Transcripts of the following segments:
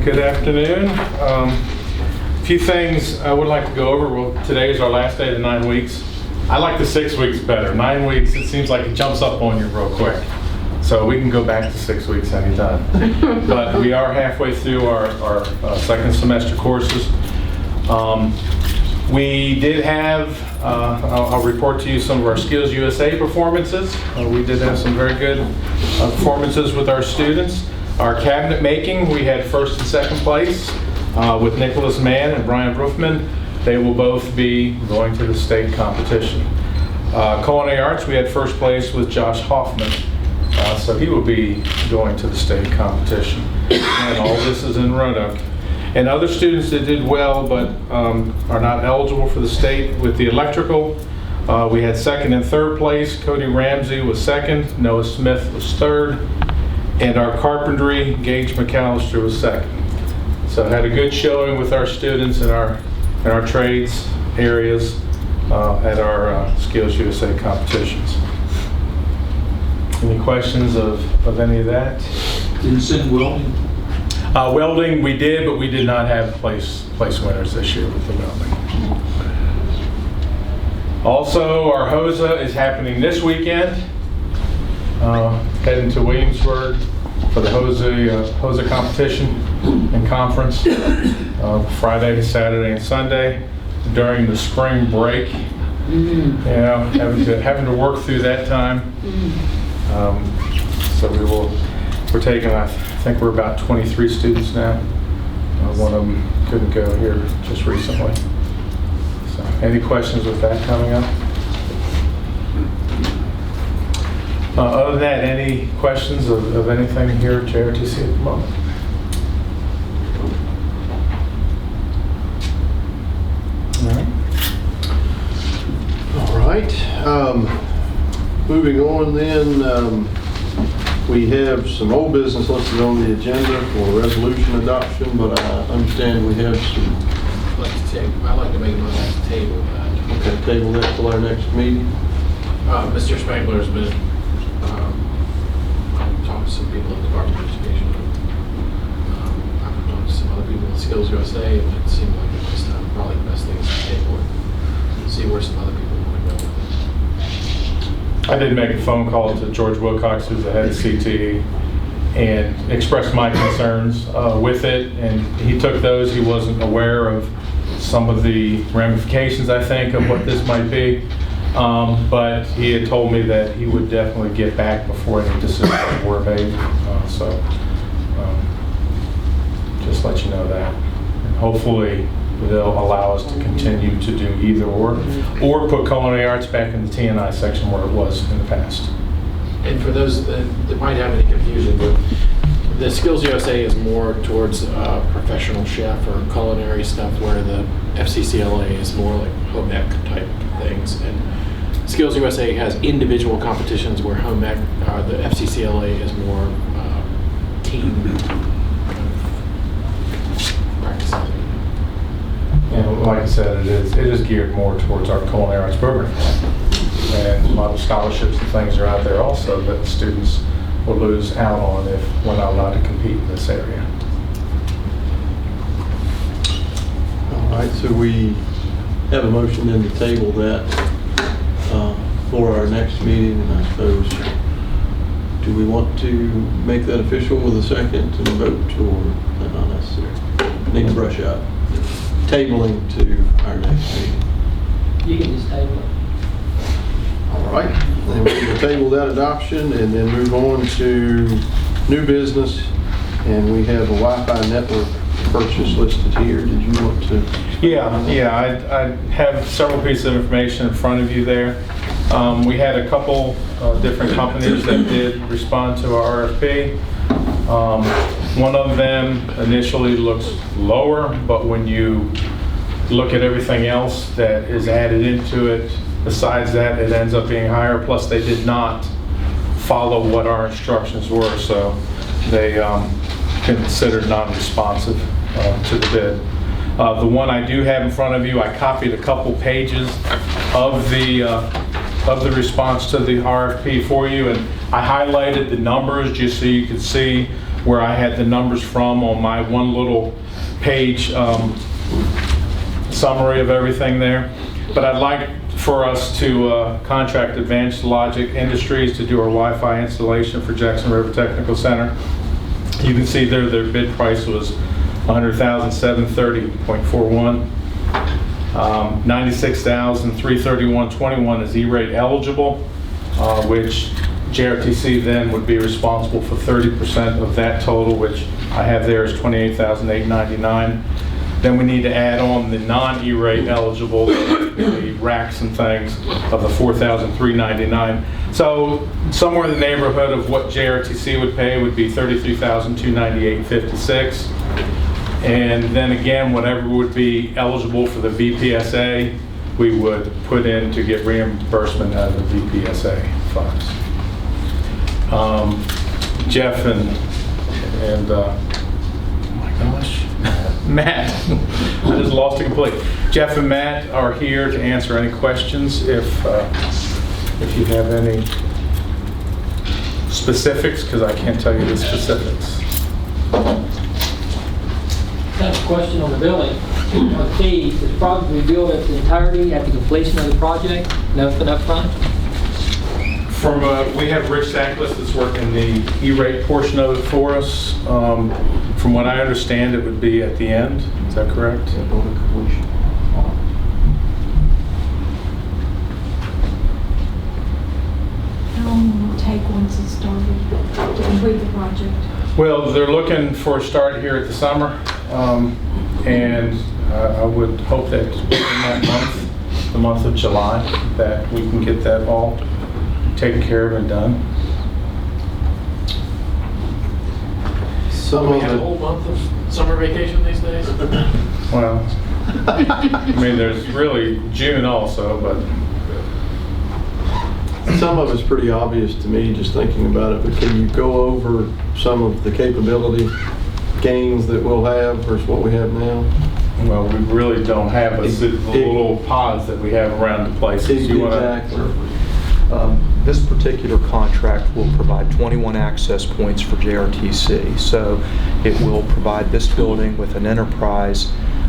Good afternoon. A few things I would like to go over. Well, today is our last day of the 9 weeks. I like the 6 weeks better. 9 weeks, it seems like it jumps up on you real quick. So we can go back to 6 weeks anytime. But we are halfway through our second semester courses. We did have, I'll report to you some of our Skills USA performances. We did have some very good performances with our students. Our cabinet making, we had first and second place with Nicholas Mann and Brian Broofman. They will both be going to the state competition. Culinary arts, we had first place with Josh Hoffman. So he will be going to the state competition. And all this is in Roanoke. And other students that did well but are not eligible for the state with the electrical, we had second and third place. Cody Ramsey was second, Noah Smith was third, and our carpentry, Gage McAllister, was second. So had a good showing with our students in our trades areas at our Skills USA competitions. Any questions of any of that? Did you send welding? Welding we did, but we did not have place winners this year with the welding. Also, our HOSA is happening this weekend. Heading to Williamsburg for the HOSA competition and conference. Friday, Saturday, and Sunday during the spring break. You know, having to work through that time. So we're taking, I think we're about 23 students now. One of them couldn't go here just recently. So, any questions with that coming up? Other than that, any questions of anything here at JRTC at the moment? All right. Moving on then, we have some old business listed on the agenda for resolution adoption, but I understand we have some. I'd like to make a motion to table that. Okay, table that till our next meeting. Mr. Spangler has been talking to some people in the Department of Education. I've talked to some other people in Skills USA, and it seemed like at this time probably the best thing is to table it, see where some other people want to go with it. I did make a phone call to George Wilcox, who's the head of CTE, and expressed my concerns with it, and he took those. He wasn't aware of some of the ramifications, I think, of what this might be, but he had told me that he would definitely get back before any decisions were made, so just let you know that. And hopefully they'll allow us to continue to do either or put culinary arts back in the T&I section where it was in the past. And for those that might have any confusion, the Skills USA is more towards professional chef or culinary stuff, where the FCCLA is more like home ec type things. And Skills USA has individual competitions where home ec, the FCCLA is more team practices. And like I said, it is geared more towards our culinary arts program. And a lot of scholarships and things are out there also that students will lose out on if we're not allowed to compete in this area. All right, so we have a motion then to table that for our next meeting, and I suppose, do we want to make that official with a second and vote, or is that not necessary? Need to brush out. Tabling to our next meeting. You can just table it. All right, then we will table that adoption and then move on to new business. And we have a Wi-Fi network purchase listed here. Did you want to? Yeah, I have several pieces of information in front of you there. We had a couple different companies that did respond to our RFP. One of them initially looks lower, but when you look at everything else that is added into it, besides that, it ends up being higher. Plus, they did not follow what our instructions were, so they considered non-responsive to the bid. The one I do have in front of you, I copied a couple pages of the response to the RFP for you, and I highlighted the numbers just so you could see where I had the numbers from on my one little page summary of everything there. But I'd like for us to contract Advanced Logic Industries to do our Wi-Fi installation for Jackson River Technical Center. You can see there their bid price was $100,730.41. $96,331.21 is E-rate eligible, which JRTC then would be responsible for 30% of that total, which I have there is $28,899. Then we need to add on the non-E-rate eligible, the racks and things, of the $4,399. So somewhere in the neighborhood of what JRTC would pay would be $33,298.56. And then again, whatever would be eligible for the VPSA, we would put in to get reimbursement out of the VPSA funds. Jeff and oh my gosh, Matt, I just lost it completely. Jeff and Matt are here to answer any questions if you have any specifics, because I can't tell you the specifics. That's a question on the billing. On fees, is probably billed at the entirety at the completion of the project, nothing up front? From we have Rich Sacklis that's working the E-rate portion of it for us. From what I understand, it would be at the end. Is that correct? How long will it take once it's started to complete the project? Well, they're looking for a start here at the summer, and I would hope that in that month, the month of July, that we can get that all taken care of and done. Some We of have a it, whole month of summer vacation these days. Well, I mean, there's really June also, but some of it's pretty obvious to me just thinking about it, but can you go over some of the capability gains that we'll have versus what we have now? well, we really don't have the little pods that we have around the places. You wanna- Exactly. This particular contract will provide 21 access points for JRTC. So it will provide this building with an enterprise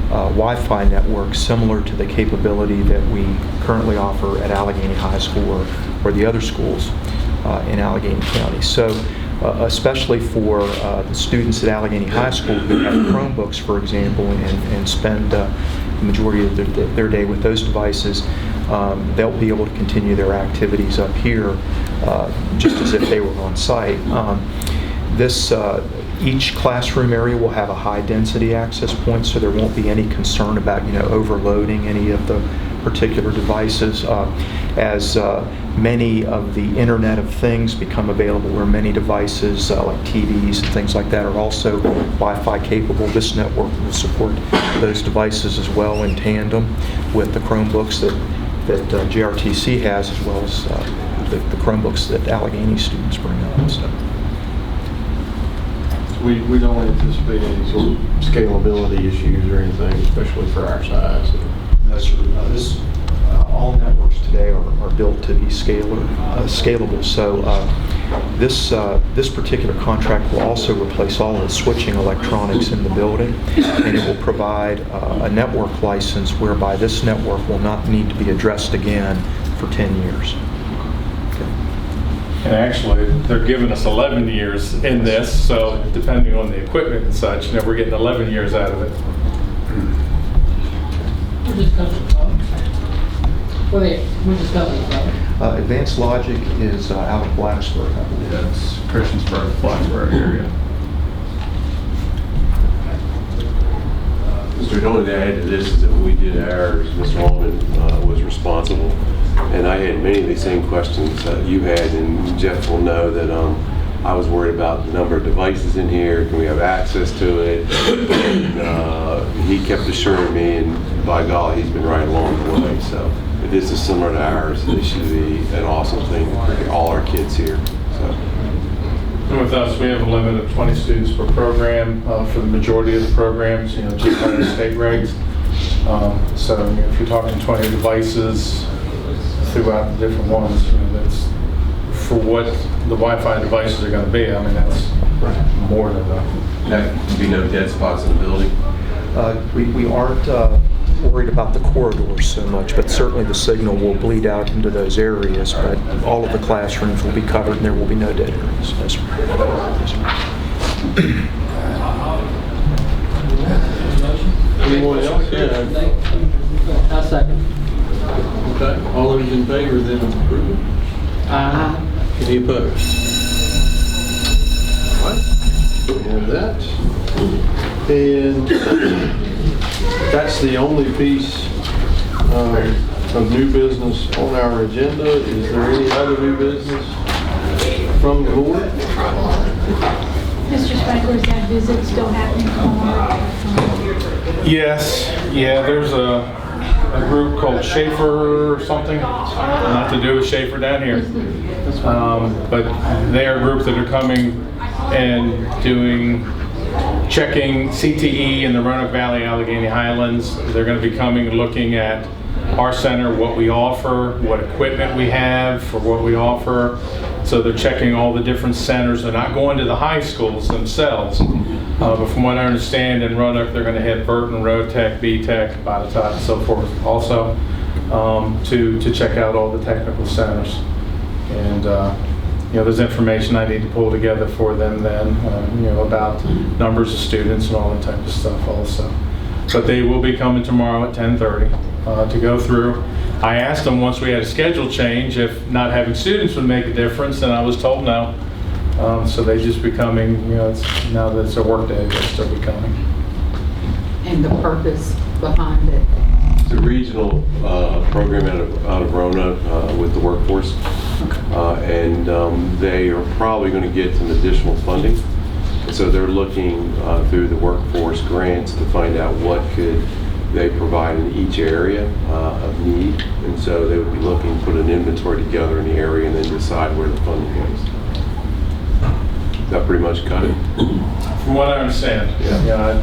Wi-Fi network similar to the capability that we currently offer at Allegheny High School or the other schools in Allegheny County. So especially for the students at Allegheny High School who have Chromebooks, for example, and spend the majority of their day with those devices, they'll be able to continue their activities up here just as if they were on site. Each classroom area will have a high-density access point, so there won't be any concern about overloading any of the particular devices. As many of the Internet of Things become available, where many devices like TVs and things like that are also Wi-Fi capable, this network will support those devices as well in tandem with the Chromebooks that JRTC has, as well as the Chromebooks that Allegheny students bring up. So. We don't anticipate any sort of scalability issues or anything, especially for our size. No, sir. All networks today are built to be scalable. So this particular contract will also replace all the switching electronics in the building, and it will provide a network license whereby this network will not need to be addressed again for 10 years. And actually, they're giving us 11 years in this, so depending on the equipment and such, we're getting 11 years out of it. Where's this company from? Where's this company from? Advanced Logic is out of Blacksburg, I believe. Yeah, it's Christiansburg, Blacksburg area. The only thing I add to this is that when we did ours, Mr. Allman was responsible. And I had many of the same questions that you had, and Jeff will know that I was worried about the number of devices in here, can we have access to it? And he kept assuring me, and by golly, he's been right along the way. So if this is similar to ours, this should be an awesome thing to bring all our kids here. So. And with us, we have a limit of 20 students per program for the majority of the programs, just under state regs. So if you're talking 20 devices throughout the different ones, that's for what the Wi-Fi devices are going to be. I mean, More than enough. There would be no dead spots in the building? We aren't worried about the corridors so much, but certainly the signal will bleed out into those areas, but all of the classrooms will be covered and there will be no dead areas. Yes, sir. Yes, sir. Anyone else? Yeah. I second. Okay. All those in favor then of approval? Any opposed? All right. We have that. And that's the only piece of new business on our agenda. Is there any other new business from the board? Mr. Spangler, is that visit still happening tomorrow? Yes, yeah, there's a group called Schaefer or something, not to do with Schaefer down here. But they are a group that are coming and checking CTE in the Roanoke Valley, Allegheny Highlands. They're going to be coming and looking at our center, what we offer, what equipment we have for what we offer. So they're checking all the different centers. They're not going to the high schools themselves. But from what I understand, in Roanoke, they're going to hit Burton, Rotech, B-Tech, Botetourt, and so forth also to check out all the technical centers. And there's information I need to pull together for them then, about numbers of students and all that type of stuff also. But they will be coming tomorrow at 10:30 to go through. I asked them once we had a schedule change if not having students would make a difference, and I was told no. So they just be coming, now that it's a work day, they'll still be coming. And the purpose behind it? It's a regional program out of Roanoke with the workforce. And they are probably going to get some additional funding. And so they're looking through the workforce grants to find out what could they provide in each area of need. And so they would be looking to put an inventory together in the area and then decide where the funding goes. That pretty much cut it? From what I understand. Yeah.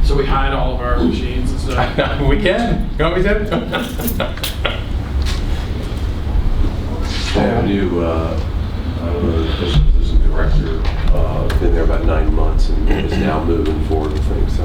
So we hide all of our machines and stuff? We can. You want me to? They have a new assistant director, been there about 9 months and is now moving forward with things. So.